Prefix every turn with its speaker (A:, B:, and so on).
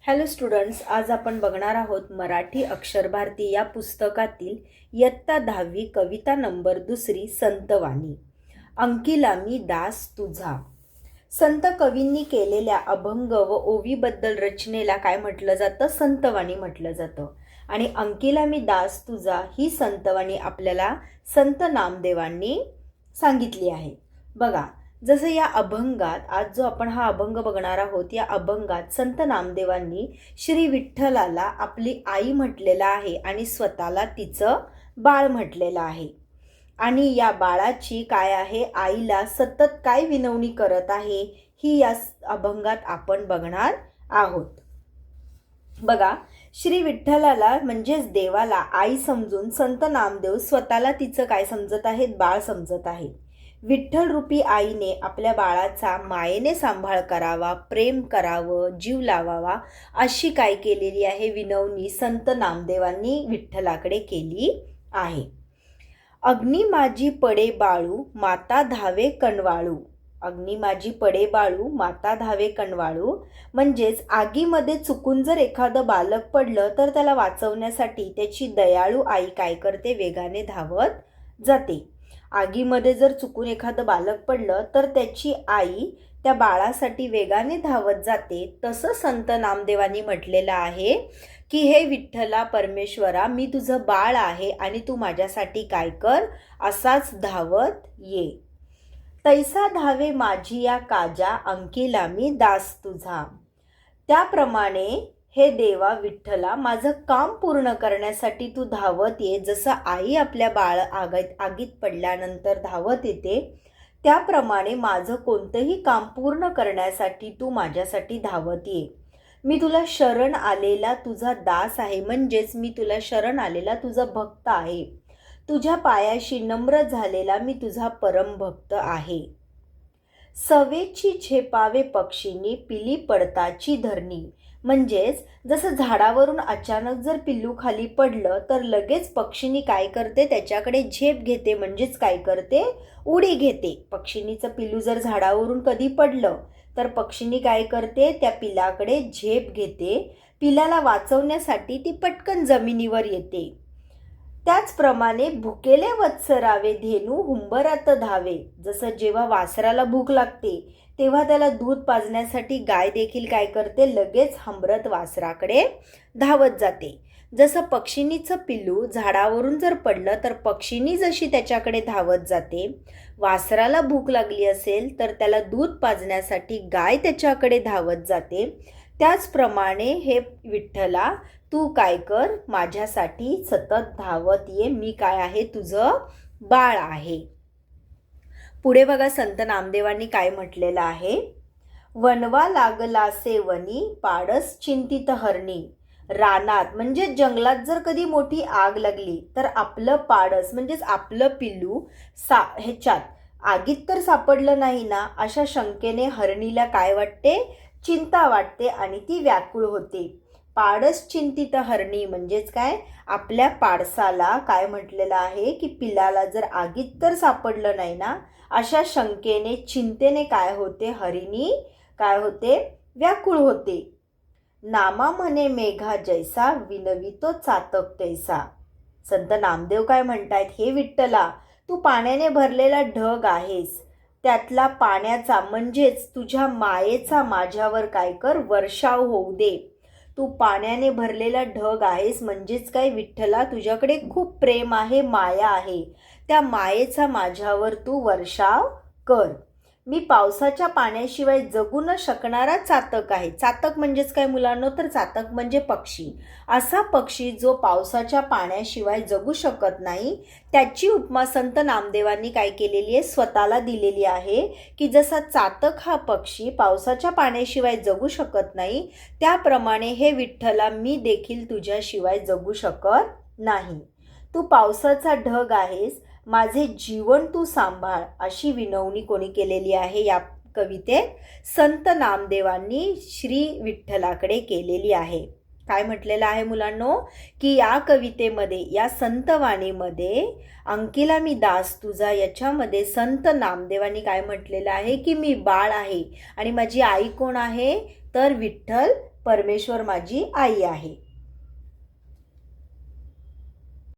A: Hello students, आज आपण बघणार आहोत मराठी अक्षर भारती या पुस्तकातील इयत्ता 10वी कविता नंबर 2 संतवाणी. अंकिला मी दास तुझा. संत कवींनी केलेल्या अभंग व ओवीबद्दल रचनेला काय म्हटलं जातं? संतवाणी म्हटलं जातं. आणि अंकिला मी दास तुझा ही संतवाणी आपल्याला संत नामदेवांनी सांगितली आहे. बघा, जसं या अभंगात आज जो आपण हा अभंग बघणार आहोत, या अभंगात संत नामदेवांनी श्री विठ्ठलाला आपली आई म्हटलेलं आहे आणि स्वतःला तिचं बाळ म्हटलेलं आहे. आणि या बाळाची काय आहे, आईला सतत काय विनवणी करत आहे ही या अभंगात आपण बघणार आहोत. बघा, श्री विठ्ठलाला म्हणजेच देवाला आई समजून संत नामदेव स्वतःला तिचं काय समजत आहेत? बाळ समजत आहेत. विठ्ठल रूपी आईने आपल्या बाळाचा मायेने सांभाळ करावा, प्रेम करावं, जीव लावावा अशी काय केलेली आहे? विनवणी संत नामदेवांनी विठ्ठलाकडे केली आहे. अग्नी माझी पडे बाळू, माता धावे कणवाळू. अग्नी माझी पडे बाळू, माता धावे कणवाळू म्हणजेच आगीमध्ये चुकून जर एखादं बालक पडलं तर त्याला वाचवण्यासाठी त्याची दयाळू आई काय करते? वेगाने धावत जाते. आगीमध्ये जर चुकून एखादं बालक पडलं तर त्याची आई त्या बाळासाठी वेगाने धावत जाते. तसं संत नामदेवांनी म्हटलेलं आहे की हे विठ्ठला परमेश्वरा, मी तुझं बाळ आहे आणि तू माझ्यासाठी काय कर? असाच धावत ये. तैसा धावे माझी या काजा, अंकिला मी दास तुझा. त्याप्रमाणे हे देवा विठ्ठला, माझं काम पूर्ण करण्यासाठी तू धावत ये. जसं आई आपल्या बाळ आगीत पडल्यानंतर धावत येते, त्याप्रमाणे माझं कोणतंही काम पूर्ण करण्यासाठी तू माझ्यासाठी धावत ये. मी तुला शरण आलेला तुझा दास आहे, म्हणजेच मी तुला शरण आलेला तुझा भक्त आहे. तुझ्या पायाशी नम्र झालेला मी तुझा परमभक्त आहे. सवेची झेपावे पक्षीनी, पिली पडताची धरणी. म्हणजेच जसं झाडावरून अचानक जर पिल्लू खाली पडलं तर लगेच पक्षीनी काय करते? त्याच्याकडे झेप घेते, म्हणजेच काय करते? उडी घेते. पक्षिणीचं पिल्लू जर झाडावरून कधी पडलं तर पक्षिणी काय करते? त्या पिलाकडे झेप घेते. पिलाला वाचवण्यासाठी ती पटकन जमिनीवर येते. त्याचप्रमाणे भुकेले वत्सरावे धेनू, हुंबरात धावे. जसं जेव्हा वासराला भूक लागते तेव्हा त्याला दूध पाजण्यासाठी गाय देखील काय करते? लगेच हंबरत वासराकडे धावत जाते. जसं पक्षिणीचं पिल्लू झाडावरून जर पडलं तर पक्षिणी जशी त्याच्याकडे धावत जाते, वासराला भूक लागली असेल तर त्याला दूध पाजण्यासाठी गाय त्याच्याकडे धावत जाते. त्याचप्रमाणे हे विठ्ठला, तू काय कर? माझ्यासाठी सतत धावत ये. मी काय आहे? तुझं बाळ आहे. पुढे बघा, संत नामदेवांनी काय म्हटलेलं आहे? वनवा लागला सेवनी, पाडस चिंतित हरणी. रानात म्हणजे जंगलात जर कधी मोठी आग लागली तर आपलं पाडस म्हणजेच आपलं पिल्लू ह्याच्यात आगीत तर सापडलं नाही ना, अशा शंकेने हरणीला काय वाटते? चिंता वाटते आणि ती व्याकुळ होते. पाडस चिंतित हरणी म्हणजेच काय? आपल्या पाडसाला काय म्हटलेलं आहे की पिलाला जर आगीत तर सापडलं नाही ना, अशा शंकेने चिंतेने काय होते? हरिणी काय होते? व्याकुळ होते. नामा म्हणे मेघा जैसा, विनवितो चातक तैसा. संत नामदेव काय म्हणतायत? हे विठ्ठला, तू पाण्याने भरलेला ढग आहेस. त्यातला पाण्याचा म्हणजेच तुझ्या मायेचा माझ्यावर काय कर? वर्षाव होऊ दे. तू पाण्याने भरलेला ढग आहेस म्हणजेच काय? विठ्ठला, तुझ्याकडे खूप प्रेम आहे, माया आहे. त्या मायेचा माझ्यावर तू वर्षाव कर. मी पावसाच्या पाण्याशिवाय जगू न शकणारा चातक आहे. चातक म्हणजेच काय मुलांनो? तर चातक म्हणजे पक्षी. असा पक्षी जो पावसाच्या पाण्याशिवाय जगू शकत नाही, त्याची उपमा संत नामदेवांनी काय केलेली आहे? स्वतःला दिलेली आहे की जसा चातक हा पक्षी पावसाच्या पाण्याशिवाय जगू शकत नाही, त्याप्रमाणे हे विठ्ठला, मी देखील तुझ्याशिवाय जगू शकत नाही. तू पावसाचा ढग आहेस, माझे जीवन तू सांभाळ. अशी विनवणी कोणी केलेली आहे या कवितेत? संत नामदेवांनी श्री विठ्ठलाकडे केलेली आहे. काय म्हटलेलं आहे मुलांनो? की या कवितेमध्ये, या संतवाणीमध्ये अंकिला मी दास तुझा याच्यामध्ये संत नामदेवांनी काय म्हटलेलं आहे की मी बाळ आहे आणि माझी आई कोण आहे? तर विठ्ठल परमेश्वर माझी आई आहे.